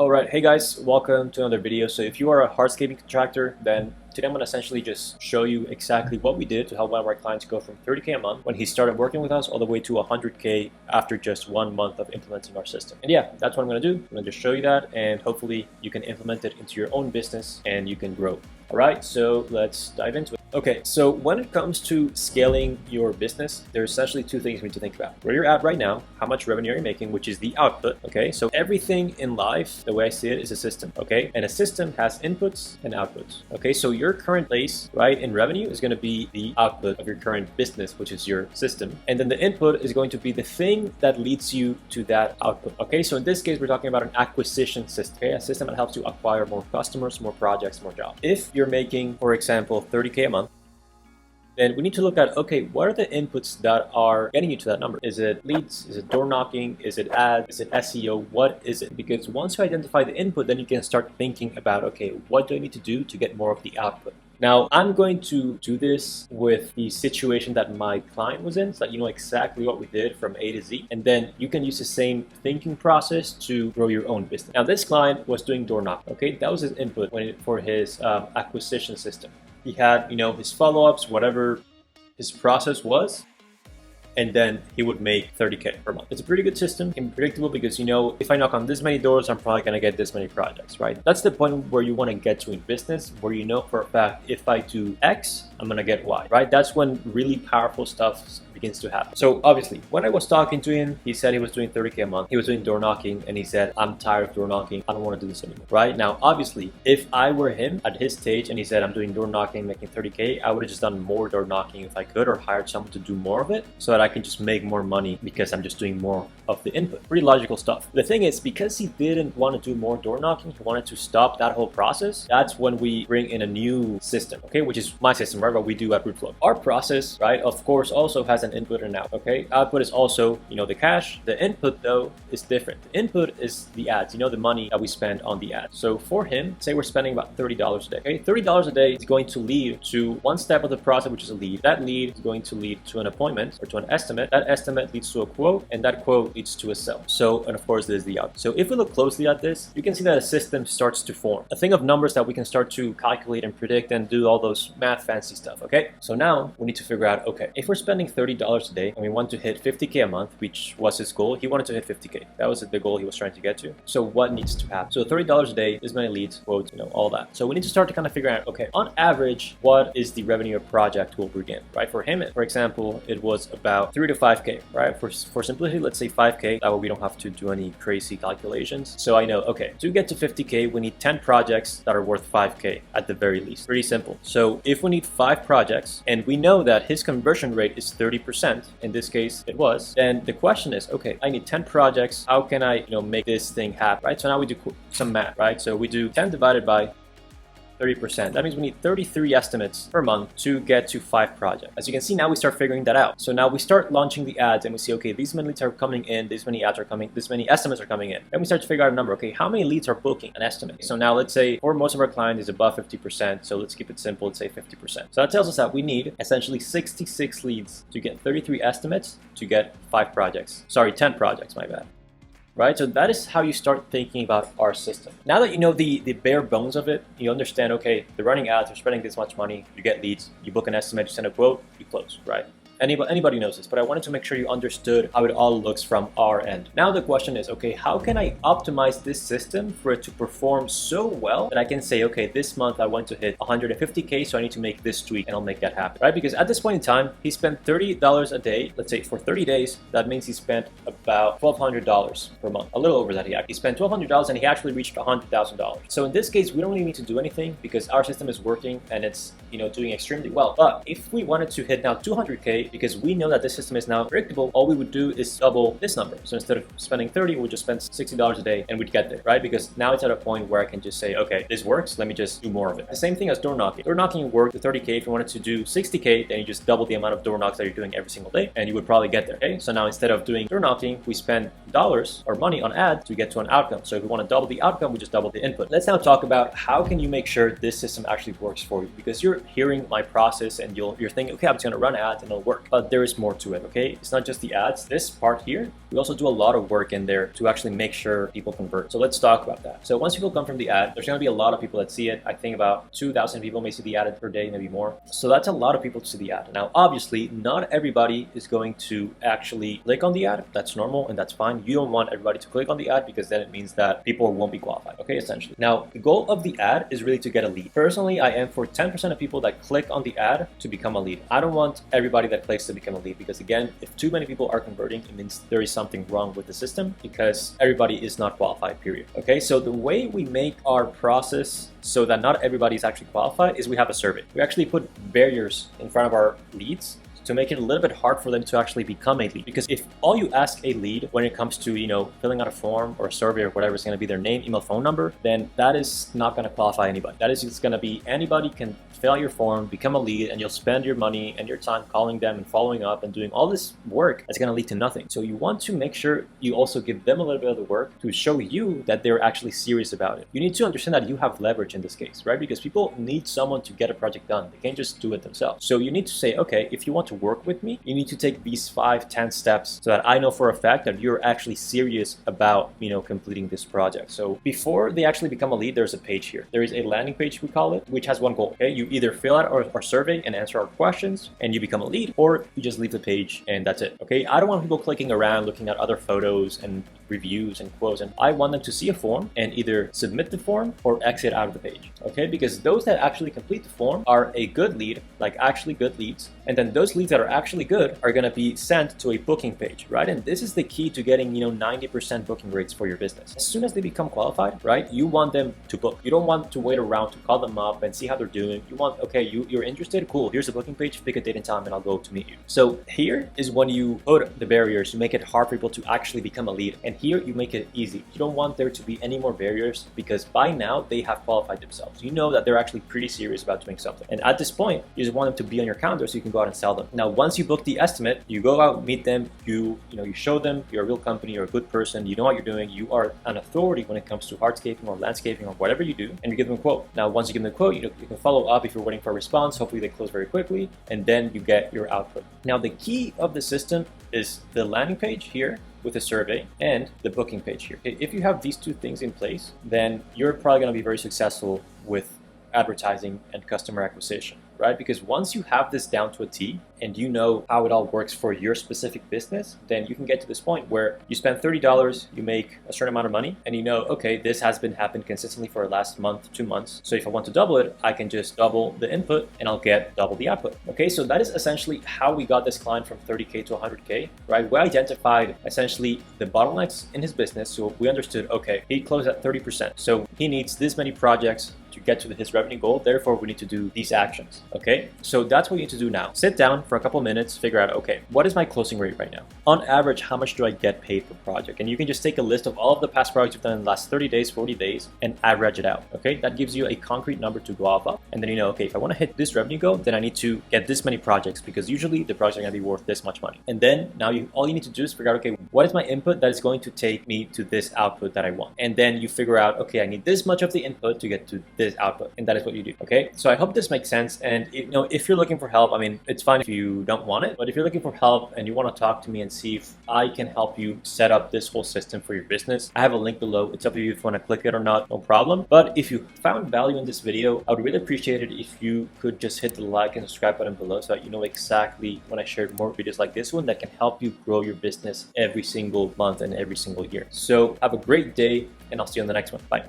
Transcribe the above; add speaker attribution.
Speaker 1: Alright, hey guys, welcome to another video. So if you are a hardscaping contractor, then today I'm going to essentially just show you exactly what we did to help one of our clients go from 30K a month when he started working with us all the way to 100K after just 1 month of implementing our system. And yeah, that's what I'm going to do. I'm going to just show you that, and hopefully you can implement it into your own business and you can grow. Alright, so let's dive into it. Okay, so when it comes to scaling your business, there's essentially two things we need to think about. Where you're at right now, how much revenue are you making, which is the output, okay? So everything in life, the way I see it, is a system, okay? And a system has inputs and outputs, okay? So your current place, right, in revenue is going to be the output of your current business, which is your system. And then the input is going to be the thing that leads you to that output, okay? So in this case, we're talking about an acquisition system, okay? A system that helps you acquire more customers, more projects, more jobs. If you're making, for example, 30K a month, then we need to look at, okay, what are the inputs that are getting you to that number? Is it leads? Is it door knocking? Is it ads? Is it SEO? What is it? Because once you identify the input, then you can start thinking about, okay, what do I need to do to get more of the output? Now, I'm going to do this with the situation that my client was in, so that you know exactly what we did from A to Z. And then you can use the same thinking process to grow your own business. Now, this client was doing door knocking, okay? That was his input for his acquisition system. He had, his follow-ups, whatever his process was, and then he would make 30K per month. It's a pretty good system and predictable because, if I knock on this many doors, I'm probably gonna get this many projects, right? That's the point where you wanna get to in business, where you know for a fact, if I do X, I'm gonna get Y, right? That's when really powerful stuff begins to happen. So obviously, when I was talking to him, he said he was doing 30K a month. He was doing door knocking, and he said, I'm tired of door knocking. I don't want to do this anymore, right? Now, obviously, if I were him at his stage and he said, I'm doing door knocking, making 30K, I would have just done more door knocking if I could, or hired someone to do more of it so that I can just make more money because I'm just doing more of the input. Pretty logical stuff. The thing is, because he didn't want to do more door knocking, he wanted to stop that whole process. That's when we bring in a new system, okay? Which is my system, right? What we do at Rootflow. Our process, right, of course, also has an input and out, okay? Output is also, the cash. The input, though, is different. The input is the ads, the money that we spend on the ads. So for him, say we're spending about $30 a day, okay? $30 a day is going to lead to one step of the process, which is a lead. That lead is going to lead to an appointment or to an estimate. That estimate leads to a quote, and that quote leads to a sell. So, and of course, there's the out. So if we look closely at this, you can see that a system starts to form. A thing of numbers that we can start to calculate and predict and do all those math fancy stuff, okay? So now we need to figure out, okay, if we're spending $30 a day and we want to hit 50K a month, which was his goal, he wanted to hit 50K. That was the goal he was trying to get to. So what needs to happen? So $30 a day, this many leads, quotes, all that. So we need to start to kind of figure out, okay, on average, what is the revenue a project will bring in, right? For him, for example, it was about 3 to 5K, right? For simplicity, let's say 5K. That way we don't have to do any crazy calculations. So I know, okay, to get to 50K, we need 10 projects that are worth 5K at the very least. Pretty simple. So if we need 5 projects, and we know that his conversion rate is 30%, in this case it was, then the question is, okay, I need 10 projects. How can I, make this thing happen, right? So now we do some math, right? So we do 10 divided by 30%. That means we need 33 estimates per month to get to 5 projects. As you can see, now we start figuring that out. So now we start launching the ads and we see, okay, these many leads are coming in, these many ads are coming, this many estimates are coming in. Then we start to figure out a number. Okay, how many leads are booking an estimate? So now let's say for most of our clients is above 50%. So let's keep it simple. Let's say 50%. So that tells us that we need essentially 66 leads to get 33 estimates to get 5 projects. Sorry, 10 projects, my bad. Right? So that is how you start thinking about our system. Now that you know the bare bones of it, you understand, okay, they're running ads, they're spending this much money, you get leads, you book an estimate, you send a quote, you close, right? Anybody knows this, but I wanted to make sure you understood how it all looks from our end. Now the question is, okay, how can I optimize this system for it to perform so well that I can say, okay, this month I want to hit 150K, so I need to make this tweak and I'll make that happen, right? Because at this point in time, he spent $30 a day. Let's say for 30 days, that means he spent about $1,200 per month, a little over that. He spent $1,200 and he actually reached $100,000. So in this case, we don't really need to do anything because our system is working and it's, doing extremely well. But if we wanted to hit now 200K, because we know that this system is now predictable, all we would do is double this number. So instead of spending 30, we'd just spend $60 a day and we'd get there, right? Because now it's at a point where I can just say, okay, this works, let me just do more of it. The same thing as door knocking. Door knocking worked to 30K. If you wanted to do 60K, then you just double the amount of door knocks that you're doing every single day and you would probably get there, okay? So now instead of doing door knocking, we spend dollars or money on ads to get to an outcome. So if we want to double the outcome, we just double the input. Let's now talk about how can you make sure this system actually works for you, because you're hearing my process and you're thinking, okay, I'm just going to run ads and it'll work. work, but there is more to it, okay? It's not just the ads. This part here, we also do a lot of work in there to actually make sure people convert. So let's talk about that. So once people come from the ad, there's going to be a lot of people that see it. I think about 2,000 people may see the ad per day, maybe more. So that's a lot of people to see the ad. Now, obviously, not everybody is going to actually click on the ad. That's normal and that's fine. You don't want everybody to click on the ad because then it means that people won't be qualified, okay, essentially. Now, the goal of the ad is really to get a lead. Personally, I am for 10% of people that click on the ad to become a lead. I don't want everybody that clicks to become a lead because, again, if too many people are converting, it means there is something wrong with the system because everybody is not qualified, period. Okay, so the way we make our process so that not everybody is actually qualified is we have a survey. We actually put barriers in front of our leads to make it a little bit hard for them to actually become a lead. Because if all you ask a lead when it comes to, filling out a form or a survey or whatever is going to be their name, email, phone number, then that is not going to qualify anybody. That is just going to be anybody can fill out your form, become a lead, and you'll spend your money and your time calling them and following up and doing all this work that's going to lead to nothing. So you want to make sure you also give them a little bit of the work to show you that they're actually serious about it. You need to understand that you have leverage in this case, right? Because people need someone to get a project done. They can't just do it themselves. So you need to say, okay, if you want to work with me, you need to take these 5-10 steps so that I know for a fact that you're actually serious about, completing this project. So before they actually become a lead, there's a page here. There is a landing page, we call it, which has one goal. Okay, you either fill out our survey and answer our questions and you become a lead, or you just leave the page and that's it. Okay, I don't want people clicking around looking at other photos and reviews and quotes, and I want them to see a form and either submit the form or exit out of the page. Okay, because those that actually complete the form are a good lead, like actually good leads, and then those leads that are actually good are going to be sent to a booking page, right? And this is the key to getting 90% booking rates for your business. As soon as they become qualified, right, you want them to book. You don't want to wait around to call them up and see how they're doing. You want, okay, you're interested, cool, here's the booking page, pick a date and time and I'll go to meet you. So here is when you put the barriers, you make it hard for people to actually become a lead, and here you make it easy. You don't want there to be any more barriers because by now they have qualified themselves. You know that they're actually pretty serious about doing something, and at this point you just want them to be on your calendar so you can go out and sell them. Now once you book the estimate, you go out, meet them, you show them you're a real company, you're a good person, you know what you're doing, you are an authority when it comes to hardscaping or landscaping or whatever you do, and you give them a quote. Now once you give them a quote, you can follow up if you're waiting for a response. Hopefully they close very quickly, and then you get your output. Now the key of the system is the landing page here with a survey and the booking page here. If you have these two things in place, then you're probably going to be very successful with advertising and customer acquisition, right? Because once you have this down to a T and you know how it all works for your specific business, then you can get to this point where you spend $30, you make a certain amount of money, and you know, okay, this has been happening consistently for the last month, 2 months. So if I want to double it, I can just double the input and I'll get double the output. Okay, so that is essentially how we got this client from 30K to 100K, right? We identified essentially the bottlenecks in his business. So we understood, okay, he closed at 30%. So he needs this many projects to get to his revenue goal. Therefore, we need to do these actions. Okay, so that's what you need to do now. Sit down for a couple minutes, figure out, okay, what is my closing rate right now? On average, how much do I get paid per project? And you can just take a list of all of the past projects you've done in the last 30 days, 40 days, and average it out. Okay, that gives you a concrete number to go off of. And then okay, if I want to hit this revenue goal, then I need to get this many projects because usually the projects are going to be worth this much money. And then now all you need to do is figure out, okay, what is my input that is going to take me to this output that I want? And then you figure out, okay, I need this much of the input to get to this output. And that is what you do. Okay, so I hope this makes sense. And if you're looking for help, I mean, it's fine if you don't want it, but if you're looking for help and you want to talk to me and see if I can help you set up this whole system for your business, I have a link below. It's up to you if you want to click it or not, no problem. But if you found value in this video, I would really appreciate it if you could just hit the like and subscribe button below so that you know exactly when I share more videos like this one that can help you grow your business every single month and every single year. So have a great day, and I'll see you on the next one. Bye.